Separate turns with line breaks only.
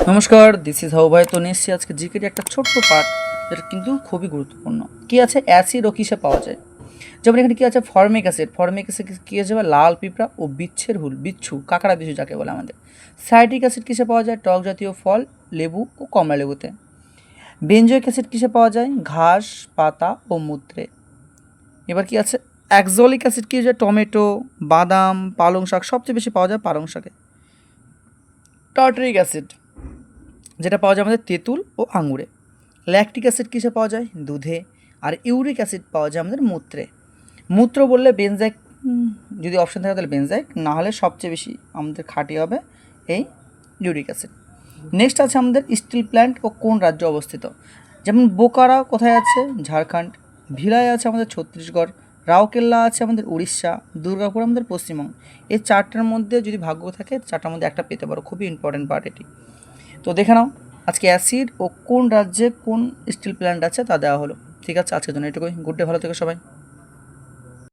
নমস্কার, this is how ভাই। তো নিশ্চয়ই আজকে জিকের একটা ছোট্ট পার্ট, যেটা কিন্তু খুবই গুরুত্বপূর্ণ। কি আছে, অ্যাসিড ও কিসে পাওয়া যায়? যেমন এখানে কি আছে, ফর্মিক অ্যাসিড। ফর্মিক অ্যাসিড কি আছে, লাল পিঁপড়া ও বিচ্ছের হুল, বিচ্ছু, কাঁকড়া বিচ্ছু যাকে বলে আমাদের। সাইট্রিক অ্যাসিড কিসে পাওয়া যায়? টক জাতীয় ফল, লেবু ও কমলা লেবুতে। বেনজোইক অ্যাসিড কিসে পাওয়া যায়? ঘাস, পাতা ও মূত্রে। এবার কি আছে, অ্যাক্সোলিক অ্যাসিড কি আছে? টমেটো, বাদাম, পালং শাক, সবচেয়ে বেশি পাওয়া যায় পালং শাকে। টার্টারিক অ্যাসিড যেটা পাওয়া যায় আমাদের তেঁতুল ও আঙুরে। ল্যাকটিক অ্যাসিড কিসে পাওয়া যায়? দুধে। আর ইউরিক অ্যাসিড পাওয়া যায় আমাদের মূত্রে। মূত্র বললে বেনজাইক, যদি অপশান থাকে তাহলে বেনজাইক, না হলে সবচেয়ে বেশি আমাদের খাঁটি হবে এই ইউরিক অ্যাসিড। নেক্সট আছে আমাদের স্টিল প্ল্যান্ট ও কোন রাজ্যে অবস্থিত। যেমন বোকারা কোথায় আছে? ঝাড়খণ্ড। ভিলাই আছে আমাদের ছত্তিশগড়। রাউরকেল্লা আছে আমাদের উড়িষ্যা। দুর্গাপুর আমাদের পশ্চিমবঙ্গ। এই চারটার মধ্যে যদি ভাগ্য থাকে, চারটার মধ্যে একটা পেতে পারো। খুবই ইম্পর্টেন্ট পার্ট এটি। তো দেখে নাও আজকে অ্যাসিড ও কোন রাজ্যে কোন স্টিল প্ল্যান্ট আছে তা দেওয়া হলো। ঠিক আছে, আজকের জন্য এটুকুই। গুড ডে, ভালো থেকো সবাই।